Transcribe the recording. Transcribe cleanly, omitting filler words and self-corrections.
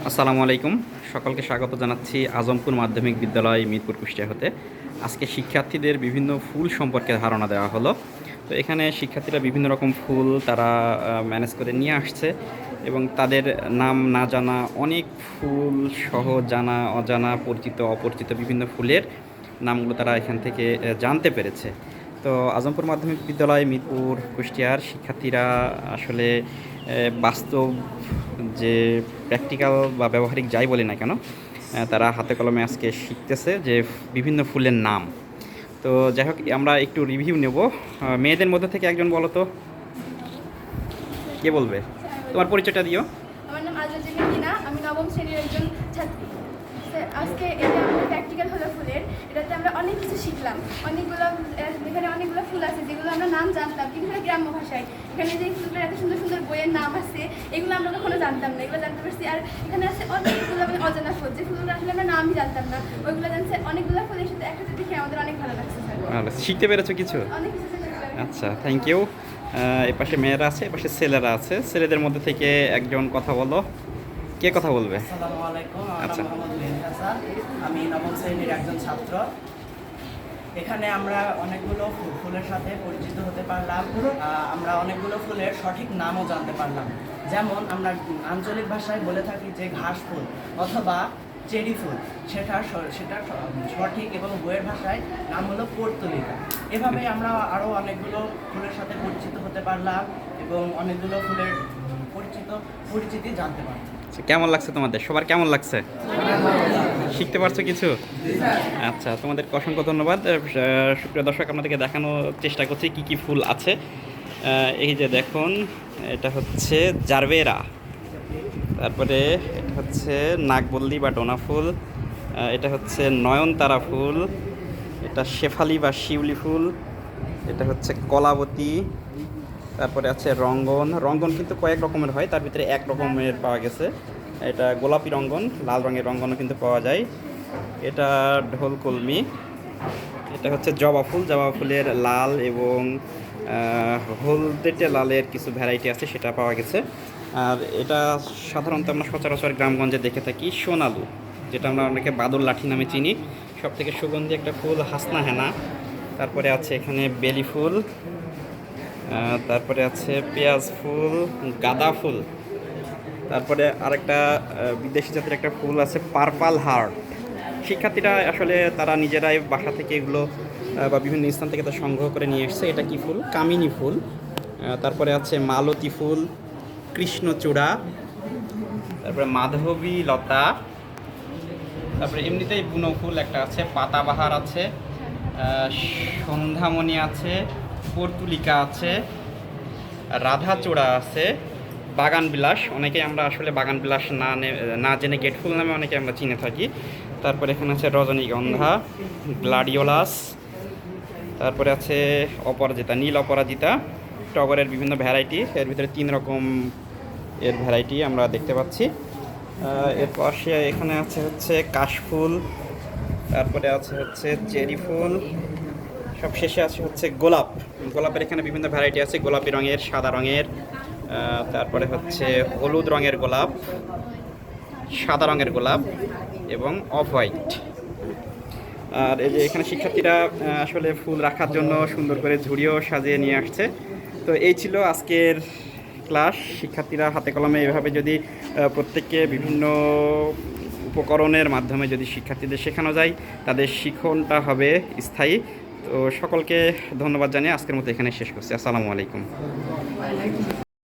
আসসালামু আলাইকুম। সকলকে স্বাগত জানাচ্ছি আজমপুর মাধ্যমিক বিদ্যালয় মিরপুর কুষ্টিয়া হতে। আজকে শিক্ষার্থীদের বিভিন্ন ফুল সম্পর্কে ধারণা দেওয়া হলো। তো এখানে শিক্ষার্থীরা বিভিন্ন রকম ফুল তারা ম্যানেজ করে নিয়ে আসছে এবং তাদের নাম না জানা অনেক ফুল সহ জানা অজানা পরিচিত অপরিচিত বিভিন্ন ফুলের নামগুলো তারা এখান থেকে জানতে পেরেছে। তো আজমপুর মাধ্যমিক বিদ্যালয় মিরপুর কুষ্টিয়ার শিক্ষার্থীরা আসলে বাস্তব যে প্র্যাকটিক্যাল বা ব্যবহারিক যাই বলি না কেন, তারা হাতে কলমে আজকে শিখতেছে যে বিভিন্ন ফুলের নাম। তো যাই হোক, আমরা একটু রিভিউ নেব। মেয়েদের মধ্যে থেকে একজন বলো তো, কে বলবে? তোমার পরিচয়টা দিও। আমার নাম আজল মিনা, আমি নবম শ্রেণীর একজন ছাত্রী। আজকে এটা আমাদের প্র্যাকটিক্যাল হলো ফুলের। এটাতে আমরা অনেক কিছু শিখলাম। এখানে অনেকগুলো ফুল আছে যেগুলো আমরা নাম জানতাম কিন্তু গ্রাম্য ভাষায়। এখানে যে ফুলগুলো এত সুন্দর সুন্দর বইয়ের নাম আছে, এগুলো আমরা কখনো জানতাম না, এগুলো জানতে পারছি। আর এখানে আছে অনেকগুলো অজানা ফুল, যে ফুলগুলো আসলে আমরা নামই জানতাম না, ওইগুলো জানছে। অনেকগুলো ফুলের সাথে একসাথে দেখে আমাদের অনেক ভালো লাগছে। শিখতে পেরেছো কিছু? অনেক কিছু শিখলাম। আচ্ছা, থ্যাংক ইউ। এপাশে মেয়েরা আছে, এপাশে ছেলেরা আছে। ছেলেদের মধ্যে থেকে একজন কথা বলো। কে কথা বলবে? আসসালামু আলাইকুম। আচ্ছা। আমার নাম মোহাম্মদ মেহেদি হাসান, আমি নবম শ্রেণীর একজন ছাত্র। এখানে আমরা অনেকগুলো ফুলের সাথে পরিচিত হতে পারলাম। আমরা অনেকগুলো ফুলের সঠিক নামও জানতে পারলাম। যেমন আমরা আঞ্চলিক ভাষায় বলে থাকি যে ঘাস ফুল অথবা চেরি ফুল, সেটা সঠিক এবং বইয়ের ভাষায় নাম হলো পর্তুলিকা। এভাবে আমরা আরও অনেকগুলো ফুলের সাথে পরিচিত হতে পারলাম এবং অনেকগুলো ফুলের পরিচিতি জানতে পারলাম। কেমন লাগছে তোমাদের? সবার কেমন লাগছে? শিখতে পারছো কিছু? আচ্ছা, তোমাদের অসংখ্য ধন্যবাদ। সুপ্রিয় দর্শক, আপনাদেরকে দেখানোর চেষ্টা করছি কি কি ফুল আছে। এই যে দেখুন, এটা হচ্ছে জারবেরা, তারপরে এটা হচ্ছে নাগবল্লী বা ডোনা ফুল, এটা হচ্ছে নয়নতারা ফুল, এটা শেফালি বা শিউলি ফুল, এটা হচ্ছে কলাবতী, তারপরে আছে রঙ্গন। রঙ্গন কিন্তু কয়েক রকমের হয়, তার ভিতরে এক রকমের পাওয়া গেছে, এটা গোলাপি রঙ্গন। লাল রঙের রঙ্গনও কিন্তু পাওয়া যায়। এটা ঢোলকলমি। এটা হচ্ছে জবা ফুল। জবা ফুলের লাল এবং হলদেটে লালের কিছু ভ্যারাইটি আছে, সেটা পাওয়া গেছে। আর এটা সাধারণত আমরা সচরাচর গ্রামগঞ্জে দেখে থাকি সোনালু, যেটা আমরা অনেকে বাদল লাঠি নামে চিনি। সবথেকে সুগন্ধি একটা ফুল হাসনা হেনা। তারপরে আছে এখানে বেলি ফুল, তারপরে আছে পেঁয়াজ ফুল, গাঁদা ফুল, তারপরে আরেকটা বিদেশি জাতের একটা ফুল আছে পার্পল হার্ট। শিক্ষার্থীরা আসলে তারা নিজেরাই বাসা থেকে এগুলো বা বিভিন্ন স্থান থেকে তা সংগ্রহ করে নিয়ে এসছে। এটা কি ফুল? কামিনী ফুল। তারপরে আছে মালতী ফুল, কৃষ্ণচূড়া, তারপরে মাধবী লতা, তারপরে এমনিতেই বুনো ফুল একটা আছে, পাতাবাহার আছে, সন্ধ্যামণি আছে, পর্তুলিকা আছে, রাধাচূড়া আছে, বাগান বিলাস। অনেকেই আমরা আসলে বাগান বিলাস না জেনে গেট ফুল নামে অনেকে আমরা চিনে থাকি। তারপরে এখানে আছে রজনীগন্ধা, গ্লাডিওলাস, তারপরে আছে অপরাজিতা, নীল অপরাজিতা, টগরের বিভিন্ন ভ্যারাইটি। এর ভিতরে 3 রকম এর ভ্যারাইটি আমরা দেখতে পাচ্ছি। এর পাশে এখানে আছে হচ্ছে কাশফুল, তারপরে আছে হচ্ছে চেরি ফুল, সব শেষে আছে হচ্ছে গোলাপ। গোলাপের এখানে বিভিন্ন ভ্যারাইটি আছে, গোলাপি রঙের, সাদা রঙের, তারপরে হচ্ছে হলুদ রঙের গোলাপ, সাদা রঙের গোলাপ এবং অফ হোয়াইট। আর এই যে এখানে শিক্ষার্থীরা আসলে ফুল রাখার জন্য সুন্দর করে ঝুড়িও সাজিয়ে নিয়ে আসছে। তো এই ছিল আজকের ক্লাস। শিক্ষার্থীরা হাতে কলমে এভাবে যদি প্রত্যেককে বিভিন্ন উপকরণের মাধ্যমে যদি শিক্ষার্থীদের শেখানো যায়, তাদের শিক্ষণটা হবে স্থায়ী। তো সকলকে ধন্যবাদ জানিয়ে আজকের মতো এখানে শেষ করছি। আসসালামু আলাইকুম।